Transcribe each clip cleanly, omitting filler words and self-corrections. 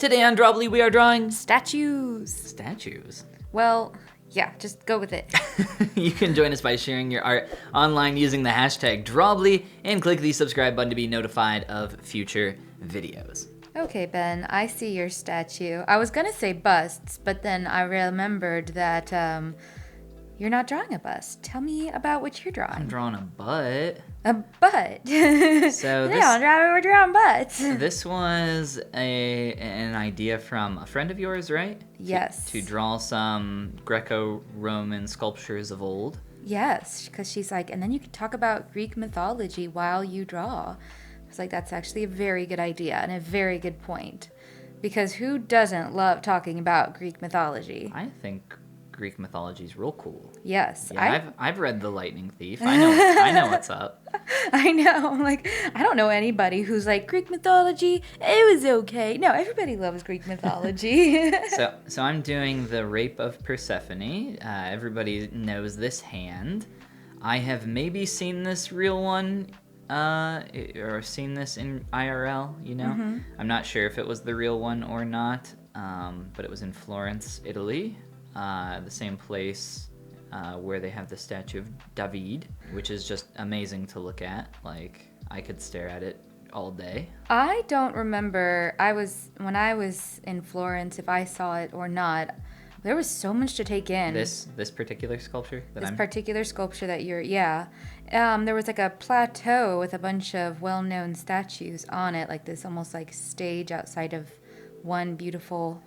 Today on Drawbli we are drawing Statues. statues. Well, yeah, just go with it. You can join us by sharing your art online using the hashtag Drawbli and click the subscribe button to be notified of future videos. Okay, Ben, I see your statue. I was gonna say busts, but then I remembered that you're not drawing a bust. Tell me about what you're I'm drawing. drawing a butt. A butt. So we're drawing butts. This was an idea from a friend of yours, right? Yes. To draw some Greco-Roman sculptures of old. Yes, because she's like, and then you can talk about Greek mythology while you draw. I was like, that's actually a very good idea and a very good point. Because who doesn't love talking about Greek mythology? I think Greek mythology is real cool. Yes. Yeah, I've read The Lightning Thief. I know what's up. I know. Like, I don't know anybody who's like, Greek mythology, it was okay. No, everybody loves Greek mythology. So I'm doing the Rape of Persephone. Everybody knows this hand. I have maybe seen this real one, or seen this in IRL, you know? Mm-hmm. I'm not sure if it was the real one or not, but it was in Florence, Italy. The same place where they have the statue of David, which is just amazing to look at. Like, I could stare at it all day. I don't remember when I was in Florence, if I saw it or not. There was so much to take in. This particular sculpture particular sculpture that there was like a plateau with a bunch of well-known statues on it, like this almost like stage outside of one beautiful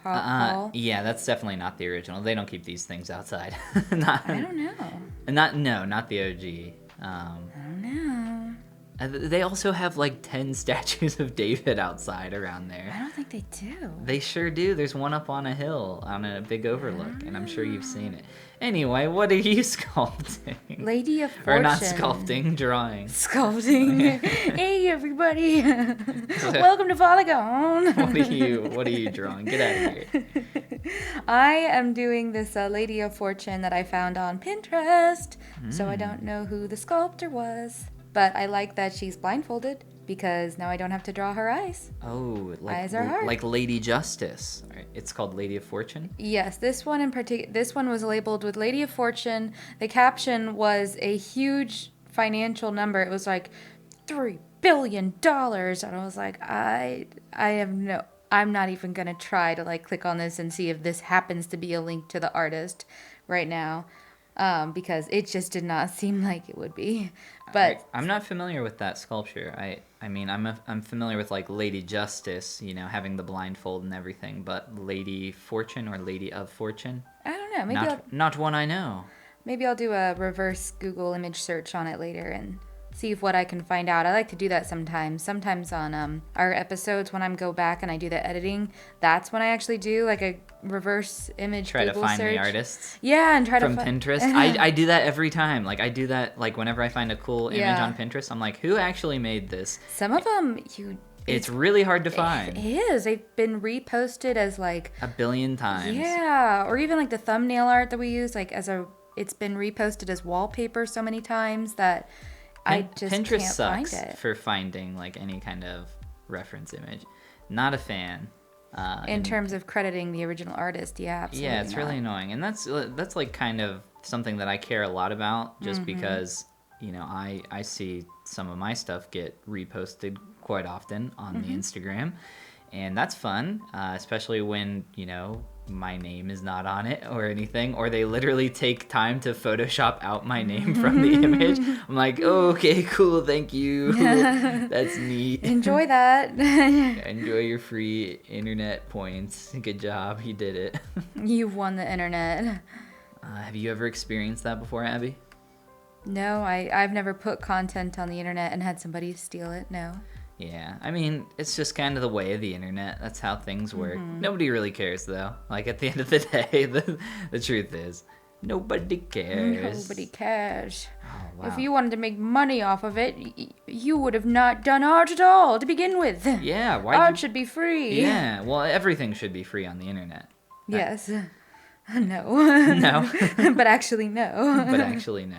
hall. Yeah, that's definitely not the original. They don't keep these things outside. I don't know. Not the OG. I don't know. They also have like 10 statues of David outside around there. I don't think they do. They sure do. There's one up on a hill on a big overlook, and I'm sure you've seen it. Anyway, what are you sculpting? Lady of Fortune. Or not sculpting, drawing. Sculpting. Hey, everybody. Welcome to Polygon. What are you drawing? Get out of here. I am doing this Lady of Fortune that I found on Pinterest, so I don't know who the sculptor was. But I like that she's blindfolded because now I don't have to draw her eyes. Oh, Eyes are hard. Like Lady Justice. Right. It's called Lady of Fortune? Yes, this one in particular. This one was labeled with Lady of Fortune. The caption was a huge financial number. It was like $3 billion, and I was like, I'm not even gonna try to like click on this and see if this happens to be a link to the artist right now. Because it just did not seem like it would be. But I'm not familiar with that sculpture. I mean, I'm familiar with like Lady Justice, you know, having the blindfold and everything. But Lady Fortune or Lady of Fortune, I don't know. Not one I know. Maybe I'll do a reverse Google image search on it later and see what I can find out. I like to do that sometimes. Sometimes on our episodes when I go back and I do the editing, that's when I actually do like a reverse image Try Google to find search. the artists. Yeah, and try from to Pinterest. I do that every time. Like I do that like whenever I find a cool image on Pinterest. I'm like, who actually made this? Some of them It's really hard to find. It is. They've been reposted as like 1 billion times. Yeah, or even like the thumbnail art that we use, like it's been reposted as wallpaper so many times that I just Pinterest can't sucks find it. for finding like any kind of reference image. Not a fan. In terms of crediting the original artist, yeah, absolutely. Yeah, it's really annoying, and that's like kind of something that I care a lot about, just because you know I see some of my stuff get reposted quite often on the Instagram, and that's fun, especially when you know my name is not on it or anything, or they literally take time to Photoshop out my name from the image. I'm like, oh, okay, cool, thank you. That's neat. Enjoy that. Enjoy your free internet points. Good job, you did it. You've won the internet. Have you ever experienced that before, Abby? No, I've never put content on the internet and had somebody steal it, no. Yeah, I mean, it's just kind of the way of the internet. That's how things work. Nobody really cares, though. Like, at the end of the day, the truth is, nobody cares. Nobody cares. Oh, wow. If you wanted to make money off of it, you would have not done art at all to begin with. Yeah, art should be free. Yeah, well, everything should be free on the internet. Yes. No. No. But actually, no. But actually, no.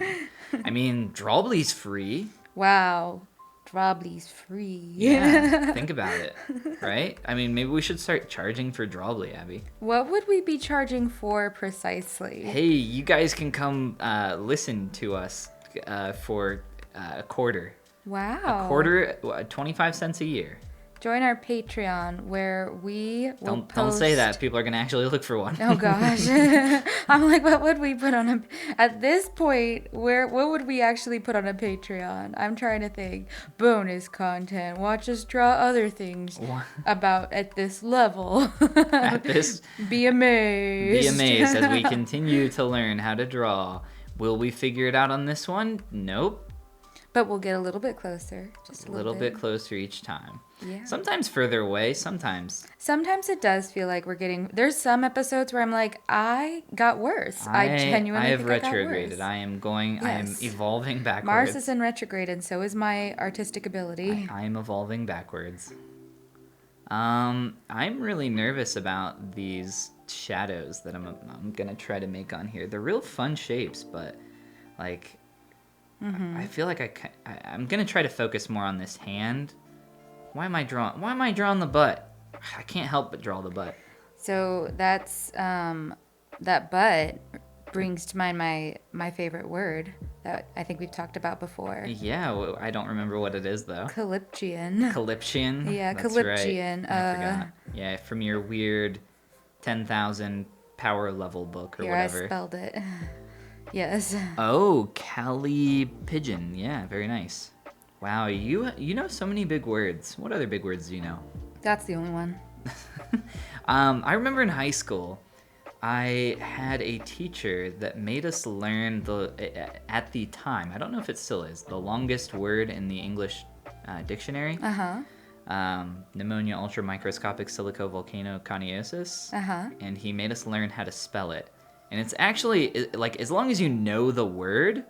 I mean, Drawbli's free. Wow. Drawbli's free. Yeah, think about it, right? I mean, maybe we should start charging for Drawbli, Abby. What would we be charging for precisely? Hey, you guys can come listen to us for a quarter. Wow. A quarter, 25 cents a year. Join our Patreon where we will Don't say that. People are going to actually look for one. Oh gosh. I'm like, what would we put on at this point, what would we actually put on a Patreon? I'm trying to think. Bonus content. Watch us draw other things about at this level. At this, Be amazed. be amazed as we continue to learn how to draw. Will we figure it out on this one? Nope. But we'll get a little bit closer. Just a little bit closer each time. Yeah. Sometimes further away, sometimes. Sometimes it does feel like we're getting. There's some episodes where I'm like, I got worse. I genuinely have think I got retrograded. worse. I am evolving backwards. Mars is in retrograde, and so is my artistic ability. I am evolving backwards. I'm really nervous about these shadows that I'm gonna try to make on here. They're real fun shapes, but like. I feel like I'm gonna try to focus more on this hand. Why am I drawing the butt? I can't help but draw the butt. So that's that butt brings to mind my favorite word that I think we've talked about before. Yeah, well, I don't remember what it is though. Calyptian. Calyptian. Yeah, that's Calyptian. Right. I forgot. Yeah, from your weird 10,000 power level book or Here, whatever. I spelled it. Yes. Oh, Cali pigeon. Yeah, very nice. Wow, you know so many big words. What other big words do you know? That's the only one. I remember in high school, I had a teacher that made us learn at the time, I don't know if it still is, the longest word in the English dictionary. Pneumonia ultramicroscopic silicovolcanoconiosis. And he made us learn how to spell it. And it's actually, like, as long as you know the word,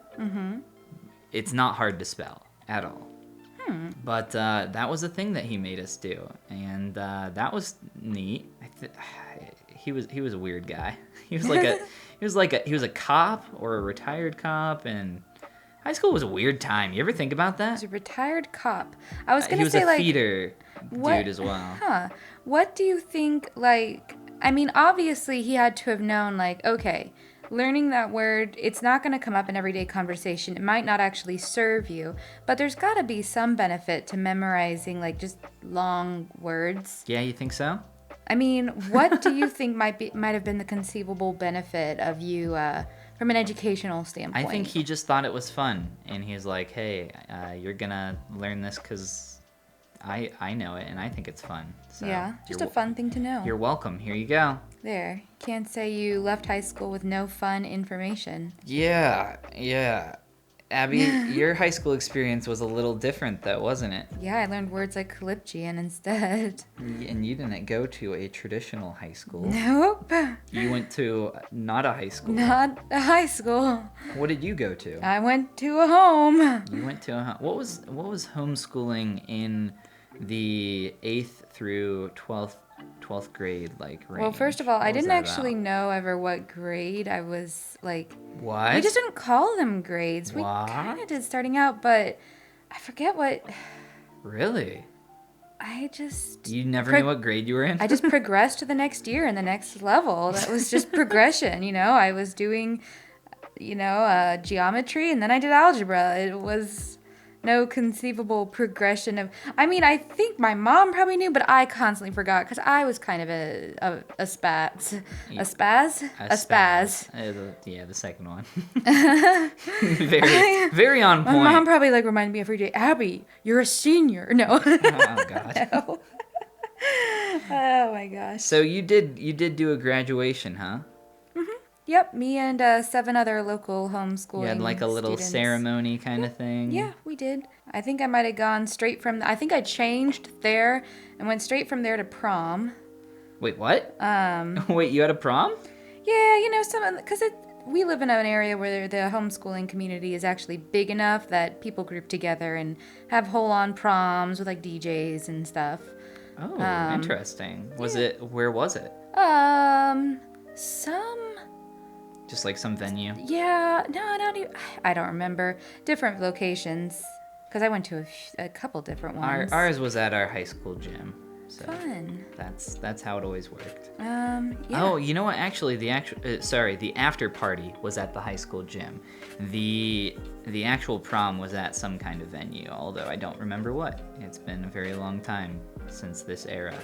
it's not hard to spell at all. But that was a thing that he made us do, and that was neat. He was a weird guy. He was a cop or a retired cop, and high school was a weird time. You ever think about that? He's a retired cop. I was gonna he say, was a like, theater dude as well. Huh. What do you think, like, I mean, obviously he had to have known, like, okay, learning that word, it's not going to come up in everyday conversation. It might not actually serve you, but there's got to be some benefit to memorizing, like, just long words. Yeah, you think so? I mean, what do you think might have been the conceivable benefit of you from an educational standpoint? I think he just thought it was fun, and he's like, hey, you're going to learn this because I know it, and I think it's fun. So yeah, just a fun thing to know. You're welcome. Here you go. There. Can't say you left high school with no fun information. Yeah. Abby, your high school experience was a little different, though, wasn't it? Yeah, I learned words like Calyptian instead. And you didn't go to a traditional high school. Nope. You went to not a high school. Not a high school. What did you go to? I went to a home. You went to a home. What was homeschooling in the 8th through 12th grade like range? Well, first of all, I didn't actually about? know ever what grade I was, like. What? We just didn't call them grades. We kind of did starting out, but I forget what. Really? I just. You never knew what grade you were in? I just progressed to the next year and the next level. That was just progression, you know? I was doing, geometry, and then I did algebra. It was no conceivable progression of. I mean, I think my mom probably knew, but I constantly forgot because I was kind of a spaz. A spaz? A spaz. Yeah, the second one. very on point. My mom probably reminded me every day, Abby, you're a senior. No. Oh God. No. Oh my gosh. So you did do a graduation, huh? Yep, me and 7 other local homeschooling. You had like a little students. Ceremony kind of thing? Yeah, we did. I think I might have gone straight from. I think I changed there and went straight from there to prom. Wait, what? Wait, you had a prom? Yeah, because we live in an area where the homeschooling community is actually big enough that people group together and have whole-on proms with like DJs and stuff. Oh, interesting. Where was it? Just like some venue? Yeah, no, I don't remember. Different locations. Because I went to a couple different ones. Ours was at our high school gym. So Fun. That's how it always worked. Yeah. Oh, you know what? Actually, the after party was at the high school gym. The actual prom was at some kind of venue, although I don't remember what. It's been a very long time since this era.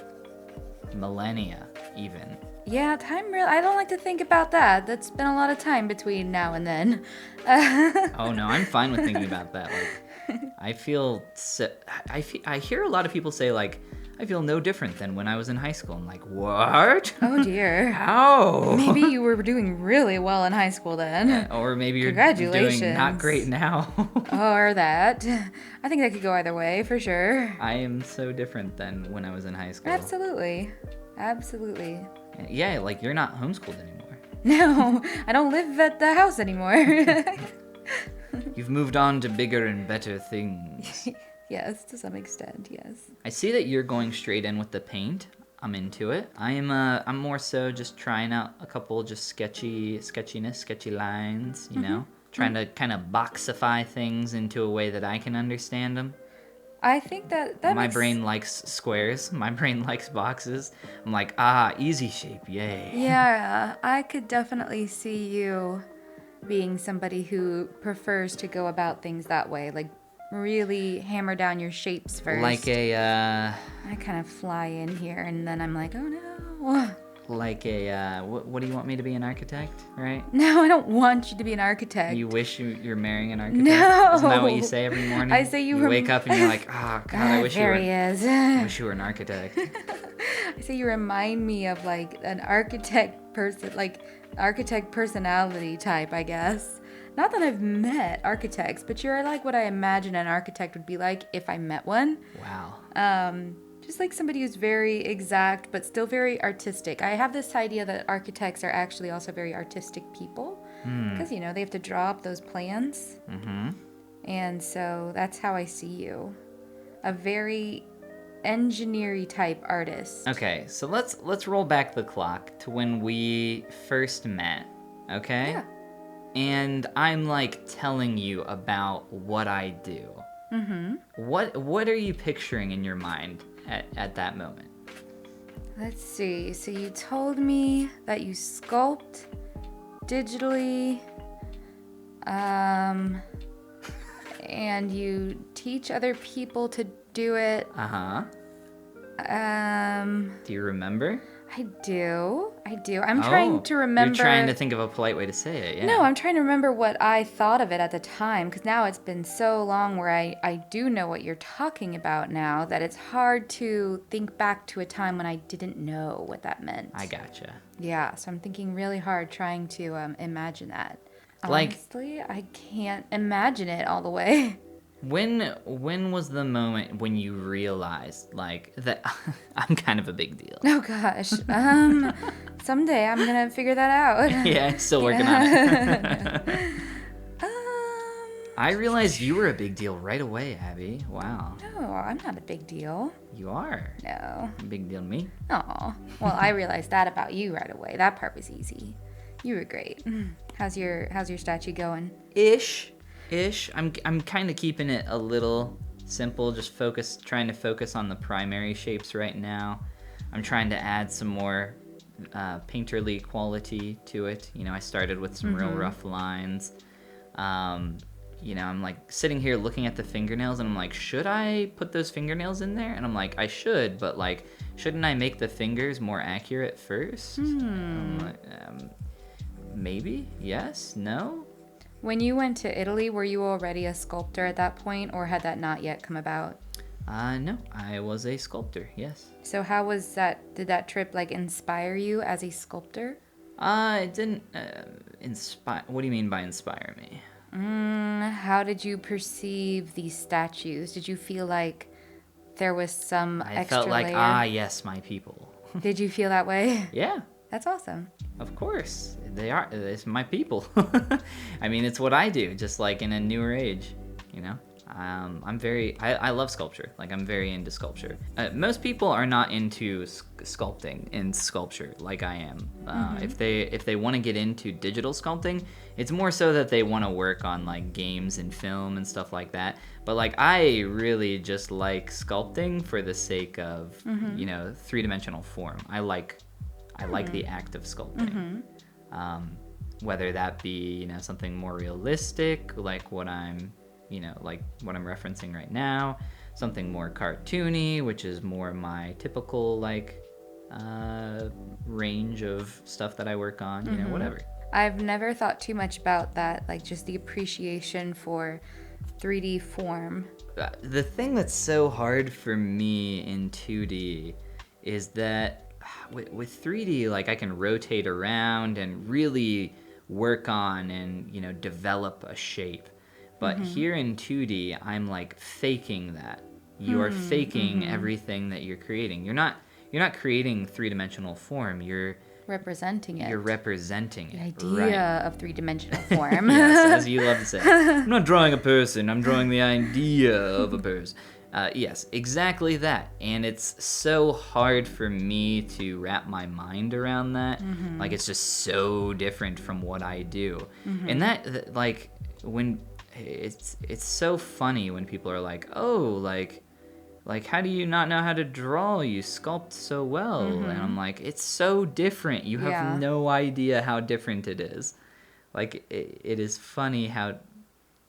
Millennia, even. Yeah, I don't like to think about that. That's been a lot of time between now and then. Oh no, I'm fine with thinking about that. Like, I hear a lot of people say like, I feel no different than when I was in high school. I'm like, what? Oh dear. How? Maybe you were doing really well in high school then. Or maybe you're Congratulations. doing not great now. Or that. I think that could go either way, for sure. I am so different than when I was in high school. Absolutely. Absolutely. Yeah, like you're not homeschooled anymore. No, I don't live at the house anymore. You've moved on to bigger and better things. Yes, to some extent, yes. I see that you're going straight in with the paint. I'm into it. I'm more so just trying out a couple just sketchy lines, you know? Trying to kind of boxify things into a way that I can understand them. I think that My brain likes squares. My brain likes boxes. I'm like, easy shape, yay. Yeah, I could definitely see you being somebody who prefers to go about things that way, like really hammer down your shapes first. Like I kind of fly in here and then I'm like, oh no. Like what do you want me to be, an architect, right? No, I don't want you to be an architect. You wish you're marrying an architect? No. Isn't that what you say every morning? I say you wake up and you're like, oh God, I wish there he is. I wish you were an architect. I say you remind me of like an architect person, like architect personality type, I guess. Not that I've met architects, but you're like what I imagine an architect would be like if I met one. Wow. Just like somebody who's very exact, but still very artistic. I have this idea that architects are actually also very artistic people. Because, you know, they have to draw up those plans. Mm-hmm. And so that's how I see you. A very engineer-y type artist. Okay, so let's roll back the clock to when we first met, okay? Yeah. And I'm like telling you about what I do. Mm-hmm. What are you picturing in your mind at that moment? Let's see. So you told me that you sculpt digitally, and you teach other people to do it. Uh-huh. Do you remember? I do. I'm trying to remember. You're trying to think of a polite way to say it, yeah. No, I'm trying to remember what I thought of it at the time, because now it's been so long where I do know what you're talking about now that it's hard to think back to a time when I didn't know what that meant. I gotcha. Yeah, so I'm thinking really hard trying to imagine that. Like, honestly, I can't imagine it all the way. When was the moment when you realized, like, that I'm kind of a big deal? Oh, gosh. Someday I'm going to figure that out. Yeah, still working on it. I realized you were a big deal right away, Abby. Wow. No, I'm not a big deal. You are. No. A big deal to me. Oh, well, I realized that about you right away. That part was easy. You were great. How's your statue going? Ish. I'm kind of keeping it a little simple, just trying to focus on the primary shapes right now. I'm trying to add some more painterly quality to it. You know, I started with some real rough lines. You know, I'm like sitting here looking at the fingernails and I'm like, should I put those fingernails in there? And I'm like, I should, but like, shouldn't I make the fingers more accurate first? I'm like, maybe, yes, no? When you went to Italy, were you already a sculptor at that point, or had that not yet come about? No, I was a sculptor, yes. So how was that, did that trip like inspire you as a sculptor? It didn't inspire, what do you mean by inspire me? How did you perceive these statues? Did you feel like there was some I extra felt like, layer? yes, my people. Did you feel that way? Yeah. That's awesome. Of course, it's my people. I mean, it's what I do, just like in a newer age, you know? I love sculpture. Like, I'm very into sculpture. Most people are not into sculpting and sculpture like I am. If they want to get into digital sculpting, it's more so that they want to work on like games and film and stuff like that. But like, I really just like sculpting for the sake of, you know, three-dimensional form. I like the act of sculpting. Whether that be, you know, something more realistic, like what I'm referencing right now, something more cartoony, which is more my typical like range of stuff that I work on, you know, whatever. I've never thought too much about that, like just the appreciation for 3D form. The thing that's so hard for me in 2D is that with 3D, like, I can rotate around and really work on and, you know, develop a shape. But here in 2D, I'm like faking that. You are faking everything that you're creating. You're not creating three-dimensional form. You're representing it. You're representing the it. idea of three-dimensional form. Yes, as you love to say. I'm not drawing a person. I'm drawing the idea of a person. Yes, exactly that. And it's so hard for me to wrap my mind around that. Like, it's just so different from what I do. And that, like, when it's so funny when people are like, oh, like how do you not know how to draw? You sculpt so well. And I'm like, it's so different. You have no idea how different it is. Like, it is funny how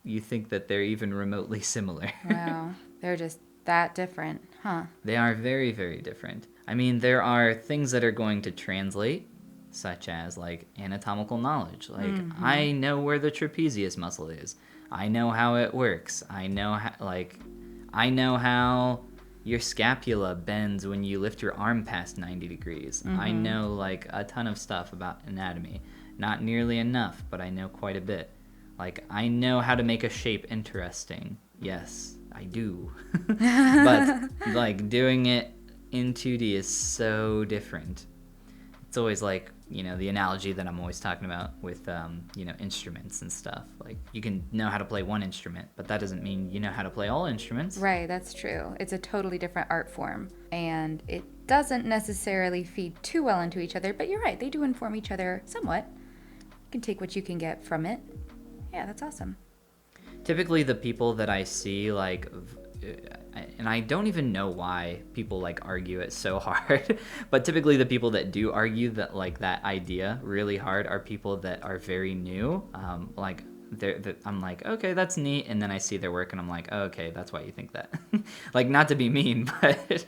you think that they're even remotely similar. Wow. They're just that different, huh? They are very, very different. I mean, there are things that are going to translate, such as, like, anatomical knowledge. Like, I know where the trapezius muscle is. I know how it works. I know how your scapula bends when you lift your arm past 90 degrees. I know, like, a ton of stuff about anatomy. Not nearly enough, but I know quite a bit. Like, I know how to make a shape interesting. Yes, I do. But, like, doing it in 2D is so different. It's always like, you know, the analogy that I'm always talking about with, you know, instruments and stuff. Like, you can know how to play one instrument, but that doesn't mean you know how to play all instruments. Right, that's true. It's a totally different art form, and it doesn't necessarily feed too well into each other, but you're right, they do inform each other somewhat. You can take what you can get from it. Yeah, that's awesome. Typically, the people that I see, like, and I don't even know why people, like, argue it so hard, but typically the people that do argue that, like, that idea really hard are people that are very new. Like, I'm like, okay, that's neat, and then I see their work and I'm like, oh, okay, that's why you think that. Like, not to be mean, but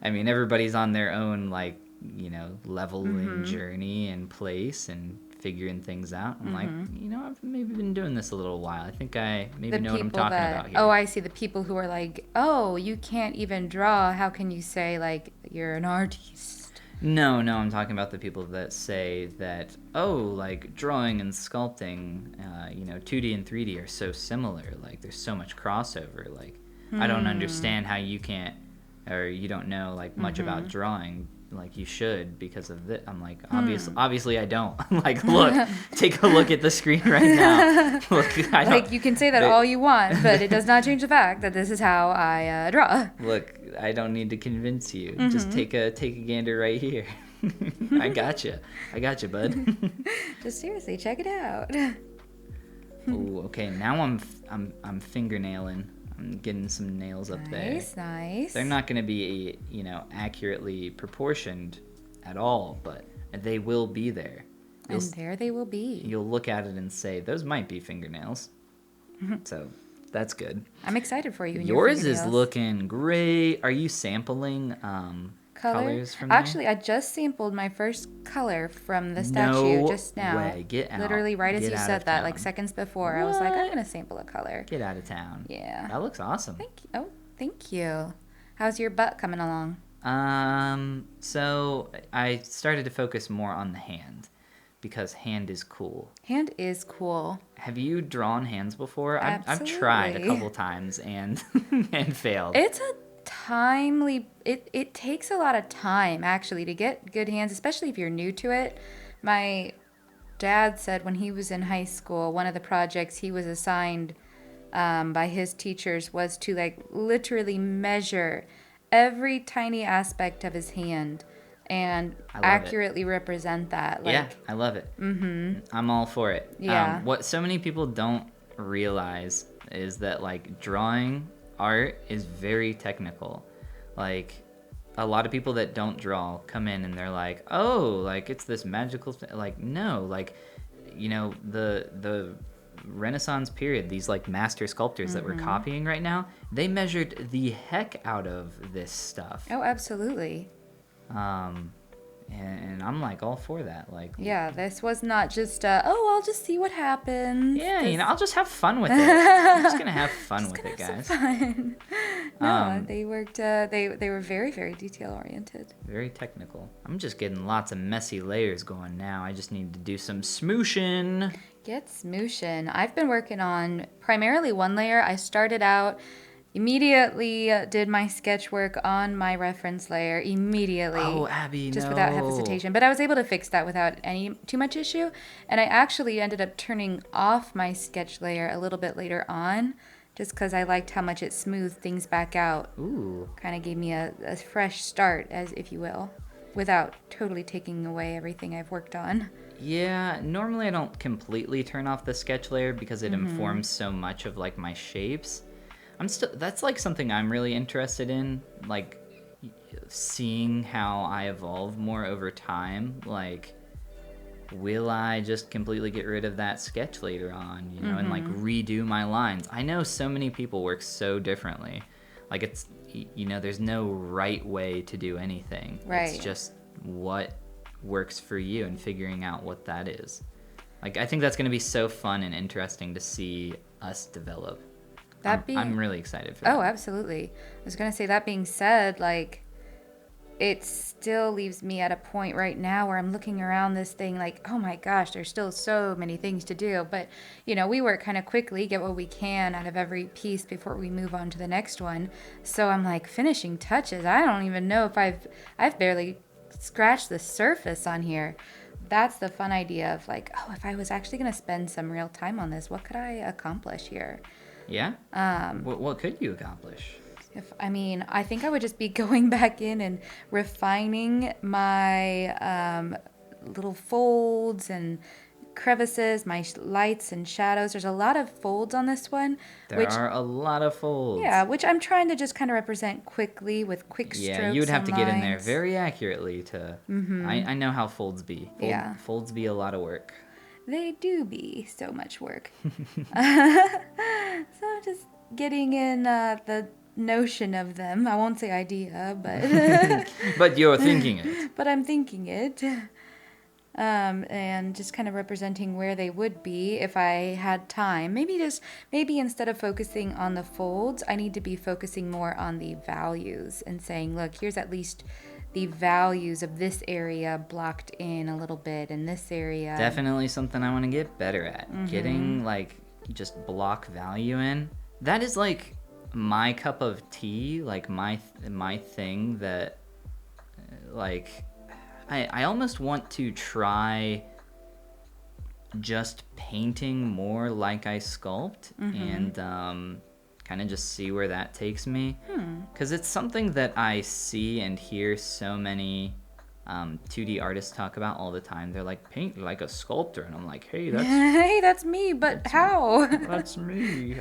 I mean, everybody's on their own, like, you know, level and journey and place and figuring things out. I'm like, you know, I've maybe been doing this a little while. I think I maybe know what I'm talking about here. Oh, I see. The people who are like, oh, you can't even draw. How can you say, like, you're an artist? No, I'm talking about the people that say that, oh, like, drawing and sculpting, you know, 2D and 3D are so similar. Like, there's so much crossover. Like, I don't understand how you can't, or you don't know, like, much about drawing. Like, you should because of this. I'm like, obviously I don't. Like, look, take a look at the screen right now. Look, like, you can say that all you want, but it does not change the fact that this is how I draw. Look, I don't need to convince you. Just take a gander right here. I gotcha, bud. Just seriously, check it out. Oh, okay. Now I'm fingernailing. I'm getting some nails up there. Nice. They're not going to be, you know, accurately proportioned at all, but they will be there. And there they will be. You'll look at it and say, those might be fingernails. So that's good. I'm excited for you. Yours is looking great. Are you sampling colors from there? Actually, I just sampled my first color from the statue just now. No way. Get out. Literally right as you said that, like seconds before. What? I was like, I'm going to sample a color. Get out of town. Yeah. That looks awesome. Thank you. How's your butt coming along? So I started to focus more on the hand because hand is cool. Hand is cool. Have you drawn hands before? I've tried a couple times and and failed. It's a it takes a lot of time actually to get good hands, especially if you're new to it. My dad said when he was in high school, one of the projects he was assigned by his teachers was to like literally measure every tiny aspect of his hand and accurately represent that. Like, yeah, I love it. I'm all for it. Yeah. What so many people don't realize is that like drawing art is very technical. Like a lot of people that don't draw come in and they're like, oh, like it's this magical like no, like the Renaissance period, these like master sculptors that we're copying right now, they measured the heck out of this stuff. Oh, absolutely. And I'm like all for that. Like, yeah, this was not just I'll just see what happens. Yeah, I'll just have fun with it. I'm just gonna have fun with it, guys. Fun. No, they worked. They were very, very detail oriented. Very technical. I'm just getting lots of messy layers going now. I just need to do some smooshing. Get smooshing. I've been working on primarily one layer. I started out. Immediately did my sketch work on my reference layer immediately. Oh, Abby, just without hesitation. But I was able to fix that without too much issue. And I actually ended up turning off my sketch layer a little bit later on, just because I liked how much it smoothed things back out. Ooh. Kind of gave me a fresh start, as if you will, without totally taking away everything I've worked on. Yeah, normally I don't completely turn off the sketch layer because it informs so much of like my shapes. That's like something I'm really interested in, like seeing how I evolve more over time. Like, will I just completely get rid of that sketch later on, and like redo my lines? I know so many people work so differently. Like it's, there's no right way to do anything. Right. It's just what works for you and figuring out what that is. Like, I think that's going to be so fun and interesting to see us develop. I'm really excited for that. Oh, absolutely. I was going to say, that being said, like, it still leaves me at a point right now where I'm looking around this thing like, oh my gosh, there's still so many things to do. But, we work kind of quickly, get what we can out of every piece before we move on to the next one. So I'm like, finishing touches. I don't even know if I've barely scratched the surface on here. That's the fun idea of like, oh, if I was actually going to spend some real time on this, what could I accomplish here? Yeah? What could you accomplish? I think I would just be going back in and refining my little folds and crevices, my lights and shadows. There's a lot of folds on this one. There are a lot of folds. Yeah, which I'm trying to just kind of represent quickly with quick strokes. Yeah, you would have to lines. get in there very accurately to... I know how folds be. Folds be a lot of work. They do be so much work. So just getting in the notion of them. I won't say idea, but... But you're thinking it. But I'm thinking it. And just kind of representing where they would be if I had time. Maybe instead of focusing on the folds, I need to be focusing more on the values and saying, look, here's at least the values of this area blocked in a little bit in this area. Definitely something I want to get better at. Getting like just block value in. That is like my cup of tea, like my thing that like I almost want to try just painting more like I sculpt and kind of just see where that takes me. Because it's something that I see and hear so many 2D artists talk about all the time. They're like, paint like a sculptor. And I'm like, hey, that's me, but how? That's me.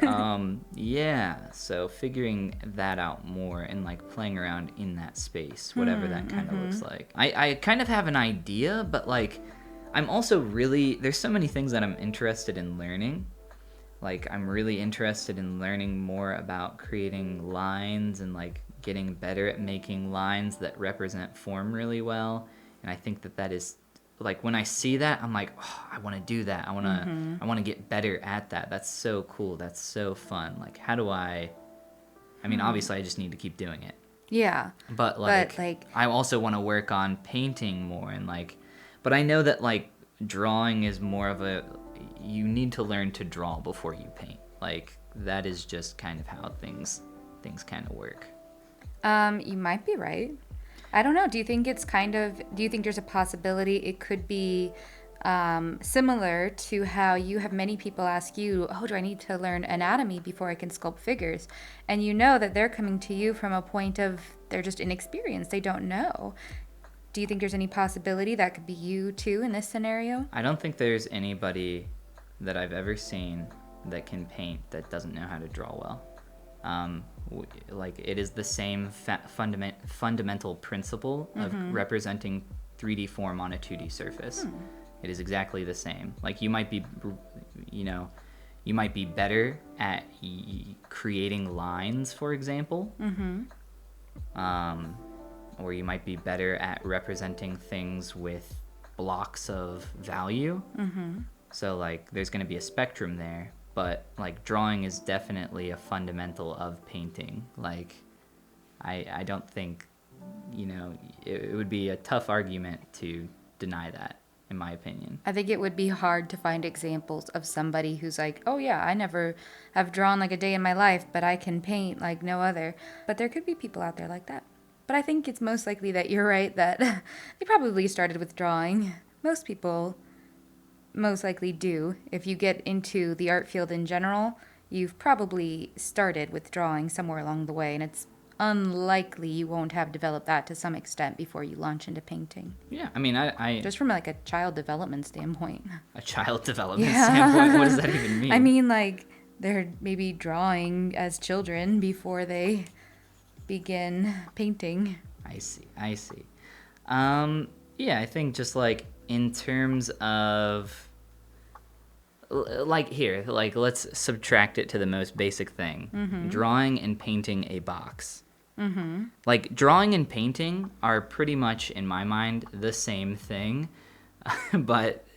Yeah, so figuring that out more and like playing around in that space, whatever that kind of looks like. I kind of have an idea, but like I'm also there's so many things that I'm interested in learning. Like I'm really interested in learning more about creating lines and like getting better at making lines that represent form really well. And I think that is like when I see that, I'm like, oh, I want to do that. I want to get better at that. That's so cool. That's so fun. Like how do I mean, obviously I just need to keep doing it. Yeah. But like I also want to work on painting more and like, but I know that like drawing is more of you need to learn to draw before you paint. Like that is just kind of how things kind of work. You might be right. I don't know. Do you think there's a possibility it could be Similar to how you have many people ask you, oh, do I need to learn anatomy before I can sculpt figures? And you know that they're coming to you from a point of they're just inexperienced. They don't know. Do you think there's any possibility that could be you too in this scenario? I don't think there's anybody that I've ever seen that can paint that doesn't know how to draw well. Like it is the same fundamental principle of representing 3D form on a 2D surface. It is exactly the same. Like you might be better at creating lines, for example. Or you might be better at representing things with blocks of value. So like there's going to be a spectrum there, but like drawing is definitely a fundamental of painting. Like I don't think, it would be a tough argument to deny that, in my opinion. I think it would be hard to find examples of somebody who's like, oh yeah, I never have drawn like a day in my life, but I can paint like no other. But there could be people out there like that. But I think it's most likely that you're right, that they probably started with drawing. Most people most likely do. If you get into the art field in general, you've probably started with drawing somewhere along the way, and it's unlikely you won't have developed that to some extent before you launch into painting. Yeah, I mean, I just from like a child development standpoint. A child development standpoint? What does that even mean? I mean, like, they're maybe drawing as children before they begin painting. I see. Yeah, I think just like in terms of like here, like let's subtract it to the most basic thing. Drawing and painting a box. Like drawing and painting are pretty much, in my mind, the same thing, but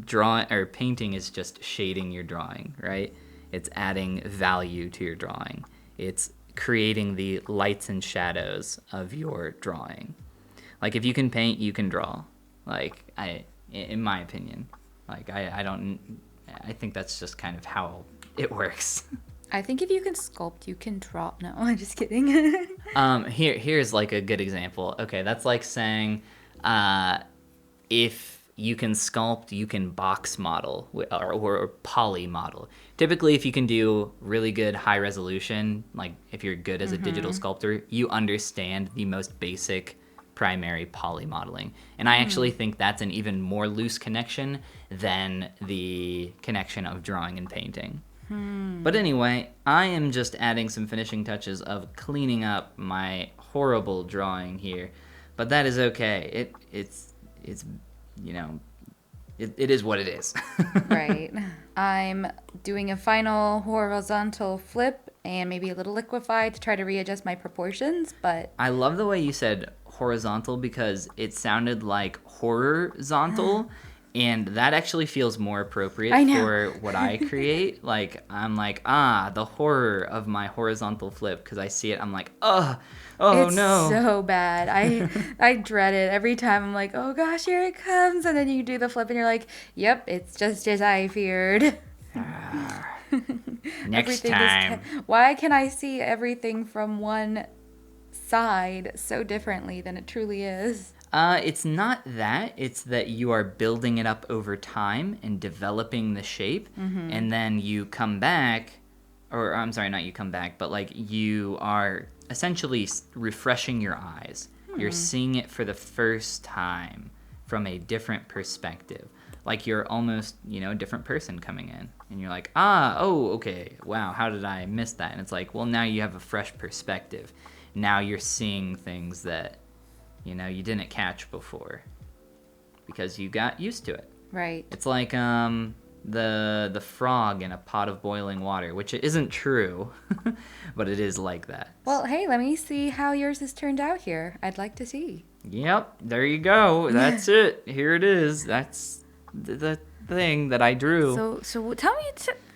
drawing or painting is just shading your drawing, right? It's adding value to your drawing. It's creating the lights and shadows of your drawing. Like if you can paint, you can draw. Like in my opinion, like I think that's just kind of how it works. I think if you can sculpt, you can draw. No, I'm just kidding. Here's like a good example. Okay, that's like saying, if you can sculpt, you can box model or poly model. Typically, if you can do really good high resolution, like if you're good as a digital sculptor, you understand the most basic primary poly modeling. And I actually think that's an even more loose connection than the connection of drawing and painting. But anyway, I am just adding some finishing touches of cleaning up my horrible drawing here. But that is okay. It's it is what it is. Right. I'm doing a final horizontal flip and maybe a little liquefy to try to readjust my proportions, but I love the way you said horizontal because it sounded like horror-zontal. And that actually feels more appropriate for what I create. Like, I'm like, the horror of my horizontal flip. Because I see it, I'm like, oh it's no. It's so bad. I dread it. Every time I'm like, oh gosh, here it comes. And then you do the flip and you're like, yep, it's just as I feared. Next time. Why can I see everything from one side so differently than it truly is? It's not that. It's that you are building it up over time and developing the shape. And then you come back, or I'm sorry, not you come back, but like you are essentially refreshing your eyes. You're seeing it for the first time from a different perspective. Like you're almost, a different person coming in. And you're like, okay, wow, how did I miss that? And it's like, well, now you have a fresh perspective. Now you're seeing things that you didn't catch before because you got used to it. Right. It's like the frog in a pot of boiling water, which isn't true, but it is like that. Well, hey, let me see how yours has turned out here. I'd like to see. Yep, there you go. That's it. Here it is. That's the thing that I drew. So tell me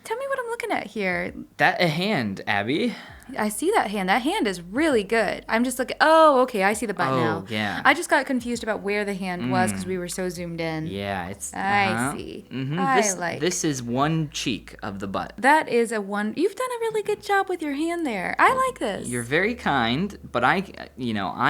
what I'm looking at here. That a hand, Abby. I see that hand. That hand is really good. I'm just looking. Oh, okay. I see the butt now. Yeah. I just got confused about where the hand was because we were so zoomed in. Yeah, it's. I see. This is one cheek of the butt. That is a one. You've done a really good job with your hand there. I like this. You're very kind, but I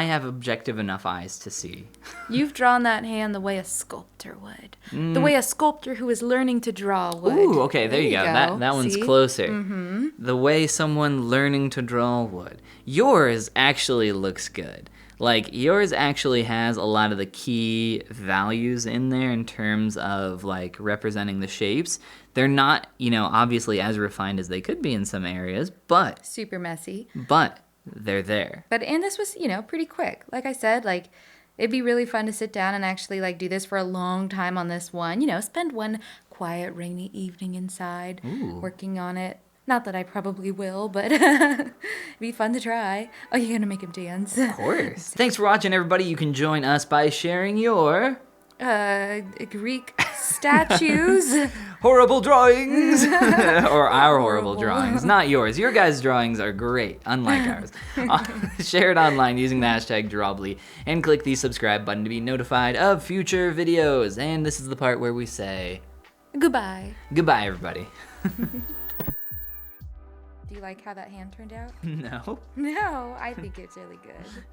have objective enough eyes to see. You've drawn that hand the way a sculptor would. The way a sculptor who is learning to draw would. Ooh, okay, there you go. That one's See? closer. The way someone learning to draw would. Yours actually looks good. Like, yours actually has a lot of the key values in there in terms of, like, representing the shapes. They're not, obviously as refined as they could be in some areas, but... Super messy. But they're there. And this was, pretty quick. Like I said, like, it'd be really fun to sit down and actually, like, do this for a long time on this one. Spend one quiet, rainy evening inside working on it. Not that I probably will, but it'd be fun to try. Oh, you're going to make him dance. Of course. Thanks for watching, everybody. You can join us by sharing your... Greek statues. horrible drawings. Or our horrible drawings. Not yours. Your guys' drawings are great, unlike ours. Share it online using the hashtag Drawbli and click the subscribe button to be notified of future videos. And this is the part where we say... Goodbye. Goodbye, everybody. Do you like how that hand turned out? No. No, I think it's really good.